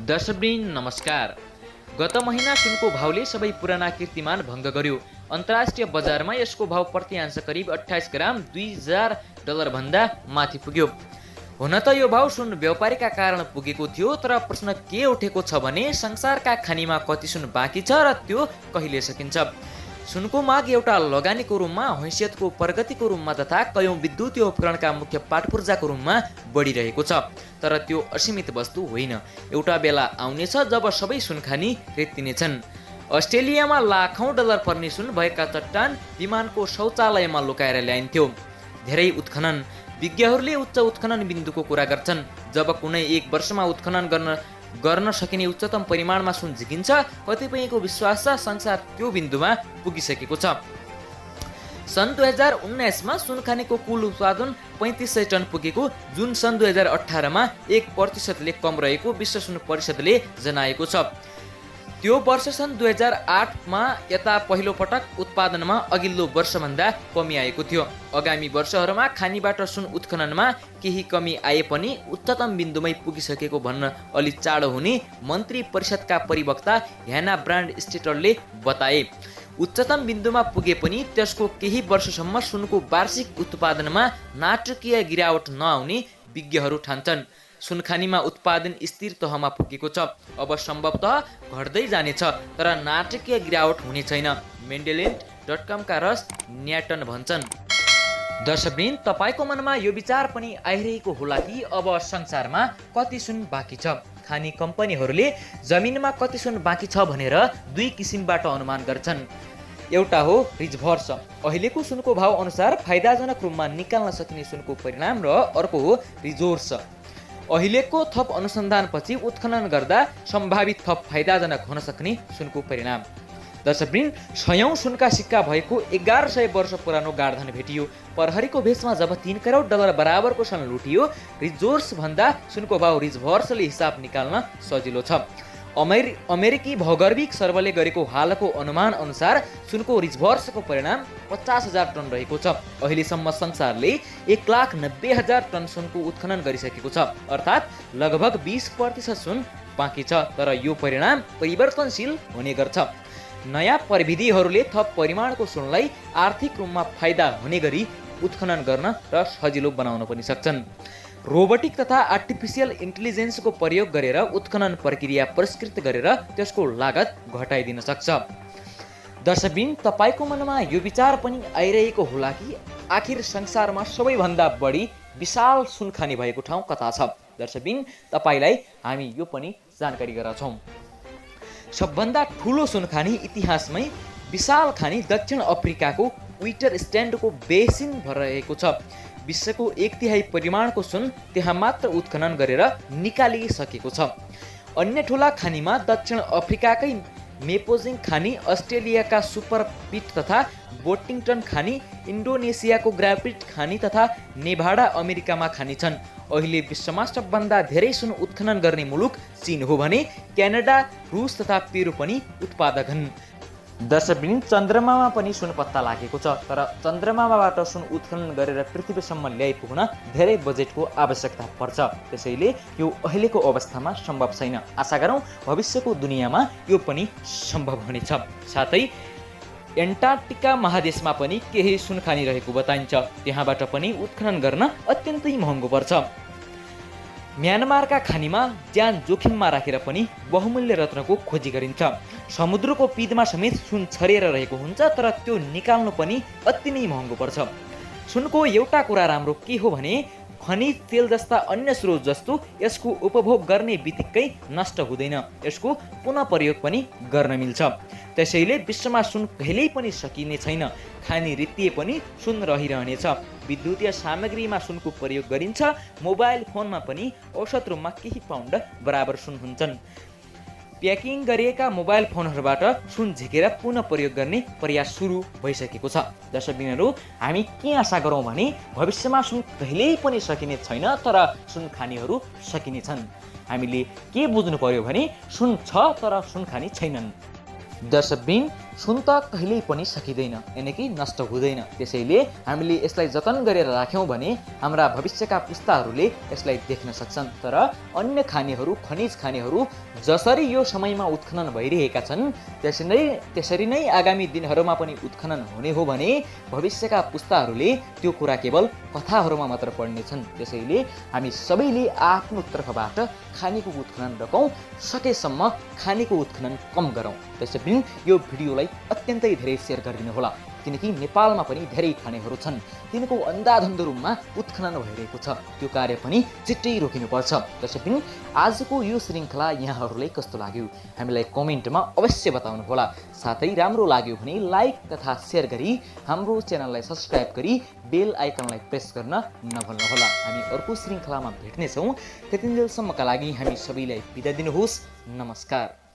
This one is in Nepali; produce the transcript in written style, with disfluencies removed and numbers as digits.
दर्शकवृन्द नमस्कार। गत महिना सुनको भावले सबै पुराना कीर्तिमान भङ्ग गर्यो। अन्तर्राष्ट्रिय बजारमा यसको भाव प्रति आंश करिब 28 ग्राम $2000 भन्दा माथि पुग्यो। हुन त यो भाव सुन व्यापारीका कारण पुगेको थियो, तर प्रश्न के उठेको छ भने संसारका खानीमा कति सुन बाँकी छ र त्यो कहिले सकिन्छ। सुनको माग एउटा लगानीको रूपमा, हैसियतको प्रगतिको रूपमा तथा कयौं विद्युतीय उपकरणका मुख्य पाटपूर्जाको रूपमा बढिरहेको छ। तर त्यो असीमित वस्तु होइन। एउटा बेला आउनेछ जब सबै सुनखानी रेत्तिनेछन्। अस्ट्रेलियामा लाखौं डलर पर्ने सुन भएका चट्टान विमानको शौचालयमा लुकाएर ल्याइन्थ्यो। धेरै उत्खनन विज्ञहरूले उच्च उत्खनन बिन्दुको कुरा गर्छन्। जब कुनै एक वर्षमा उत्खनन गर्न सकिने उच्चतम परिमाणमा सुन झिकिन्छ, कतिपयको विश्वास छ संसार त्यो बिन्दुमा पुगिसकेको छ। सन् 2019 मा सुनखानीको कुल उत्पादन 3500 टन पुगेको, जुन सन् 2018 मा 1% कम रहेको विश्व सुन परिषदले जनाएको छ। त्यो वर्ष सन् 2008 मा यता पहिलो पटक उत्पादनमा अघिल्लो वर्षभन्दा कमी आएको थियो। आगामी वर्षहरूमा खानीबाट सुन उत्खननमा केही कमी आए पनि उच्चतम बिन्दुमै पुगिसकेको भन्न अलि चाँडो हुने मन्त्री परिषदका परिवक्ता ह्याना ब्रान्ड स्टेटरले बताए। उच्चतम बिन्दुमा पुगे पनि त्यसको केही वर्षसम्म सुनको वार्षिक उत्पादनमा नाटकीय गिरावट नआउने विज्ञहरू ठान्छन्। सुनखानीमा उत्पादन स्थिर तहमा पुगेको छ। अब सम्भवतः घट्दै जानेछ, तर नाटकीय गिरावट हुने छैन। मेन्डेलेन्ट.com का रस न्याटन भन्छन्। दर्शकवृन्द, तपाईको मनमा यो विचार पनि आइरहेको होला कि अब संसारमा कति सुन बाँकी छ। खानी कम्पनीहरूले जमिनमा कति सुन बाँकी छ भनेर दुई किसिमबाट अनुमान गर्छन्। एउटा हो रिजर्भर्स, अहिलेको सुनको भाव अनुसार फाइदाजनक रूपमा निकाल्न सकिने सुनको परिणाम, र अर्को हो रिजोर्स, अहिलेको थप अनुसन्धानपछि उत्खनन गर्दा सम्भावित थप फाइदाजनक हुन सक्ने सुनको परिणाम। दर्शकवृन्द, सयौं सुनका सिक्का भएको 1100 वर्ष पुरानो गाडधन भेटियो। प्रहरीको भेषमा जब 3 करोड डलर बराबरको सन लुटियो। रिजोर्स भन्दा सुनको भाव रिजर्भर्सले हिसाब निकाल्न सजिलो छ। अमेरिकी भौगर्भिक सर्वेले गरेको हालको अनुमान अनुसार सुनको रिजर्भर्सको परिणाम 50,000 टन रहेको छ। अहिलेसम्म संसारले 1,90,000 टन सुनको उत्खनन गरिसकेको छ, अर्थात् लगभग 20% सुन बाँकी छ। तर यो परिणाम परिवर्तनशील हुने गर्छ। नयाँ प्रविधिहरूले थप परिमाणको सुनलाई आर्थिक रूपमा फाइदा हुने गरी उत्खनन गर्न र सजिलो बनाउन पनि सक्छन्। रोबोटिक तथा आर्टिफिसियल इन्टेलिजेन्सको प्रयोग गरेर उत्खनन प्रक्रिया परिष्कृत गरेर त्यसको लागत घटाइदिन सक्छ। दर्शकवृन्द, तपाईको मनमा यो विचार पनि आइरहेको होला कि आखिर संसारमा सबैभन्दा बढी विशाल सुनखानी भएको ठाउँ कता छ। दर्शकवृन्द, तपाईलाई हामी यो पनि जानकारी गराउँछौँ। सबभन्दा ठुलो सुनखानी इतिहासमै विशाल खानी दक्षिण अफ्रिकाको विटर स्ट्यान्डको बेसिन भएर रहेको छ। विश्वको 1/3 परिमाणको सुन त्यहाँ मात्र उत्खनन गरेर निकालिसकेको छ। अन्य ठुला खानीमा दक्षिण अफ्रिकाकै मेपोजिङ खानी, अस्ट्रेलियाका सुपर पिट तथा बोटिङटन खानी, इन्डोनेसियाको ग्राफिट खानी तथा नेभाडा अमेरिकामा खानी छन्। अहिले विश्वमा सबभन्दा धेरै सुन उत्खनन गर्ने मुलुक चीन हो भने क्यानाडा, रुस तथा पेरु पनि उत्पादक हुन्। दर्शकवृन्द, चन्द्रमामा पनि सुन पत्ता लागेको छ, तर चन्द्रमाबाट सुन उत्खनन गरेर पृथ्वीसम्म ल्याइपुग्न धेरै बजेटको आवश्यकता पर्छ। त्यसैले यो अहिलेको अवस्थामा सम्भव छैन। आशा गरौँ भविष्यको दुनियाँमा यो पनि सम्भव हुनेछ। साथै एन्टार्क्टिका महादेशमा पनि केही सुनखानी रहेको बताइन्छ। त्यहाँबाट पनि उत्खनन गर्न अत्यन्तै महँगो पर्छ। म्यानमारका खानीमा ज्यान जोखिममा राखेर पनि बहुमूल्य रत्नको खोजी गरिन्छ। समुद्रको पिँधमा समेत सुन छरिएर रहेको हुन्छ, तर त्यो निकाल्नु पनि अति नै महँगो पर्छ। सुनको एउटा कुरा राम्रो के हो भने खनिज तेल जस्ता अन्य स्रोत जस्तो यसको उपभोग गर्ने बित्तिकै नष्ट हुँदैन। यसको पुनः प्रयोग पनि गर्न मिल्छ। त्यसैले विश्वमा सुन कहिल्यै पनि सकिने छैन। खानी रित्तिए पनि सुन रहिरहनेछ। विद्युतीय सामग्रीमा सुनको प्रयोग गरिन्छ। मोबाइल फोनमा पनि औसत रूपमा केही पाउन्ड बराबर सुन हुन्छन्। प्याकिङ गरिएका मोबाइल फोनहरूबाट सुन झिकेर पुनः प्रयोग गर्ने प्रयास सुरु भइसकेको छ। दर्शकवृन्दहरू, हामी के आशा गरौँ भने भविष्यमा सुन कहिल्यै पनि सकिने छैन, तर सुन खानीहरू सकिने छन्। हामीले के बुझ्नु पर्यो भने सुन छ तर सुन खानी छैनन्। दर्शकवृन्द, सुन त कहिल्यै पनि सकिँदैन, यानि कि नष्ट हुँदैन। त्यसैले हामीले यसलाई जतन गरेर राख्यौँ भने हाम्रा भविष्यका पुस्ताहरूले यसलाई देख्न सक्छन्। तर अन्य खानीहरू, खनिज खानीहरू जसरी यो समयमा उत्खनन भइरहेका छन् त्यसरी नै आगामी दिनहरूमा पनि उत्खनन हुने हो भने भविष्यका पुस्ताहरूले त्यो कुरा केवल कथाहरूमा मात्र पढ्नेछन्। त्यसैले हामी सबैले आफ्नो तर्फबाट खानीको उत्खनन रोकौँ, सकेसम्म खानीको उत्खनन कम गरौँ। त्यसैले यो भिडियोलाई अत्यन्तै धेरै सेयर गरिदिनु होला, किनकि नेपालमा पनि धेरै खानीहरू छन्, तिनको अन्धाधुन्ध रूपमा उत्खनन भइरहेको छ। त्यो कार्य पनि छिट्टै रोकिनुपर्छ। त्यसैले आजको यो श्रृङ्खला यहाँहरूलाई कस्तो लाग्यो हामीलाई कमेन्टमा अवश्य बताउनु होला। साथै राम्रो लाग्यो भने लाइक तथा सेयर गरी हाम्रो च्यानललाई सब्स्क्राइब गरी बेल आइकनलाई प्रेस गर्न नभुल्नुहोला। हामी अर्को श्रृङ्खलामा भेट्नेछौँ। त्यतिन्जेलसम्मका लागि हामी सबैलाई बिदा दिनुहोस्। नमस्कार।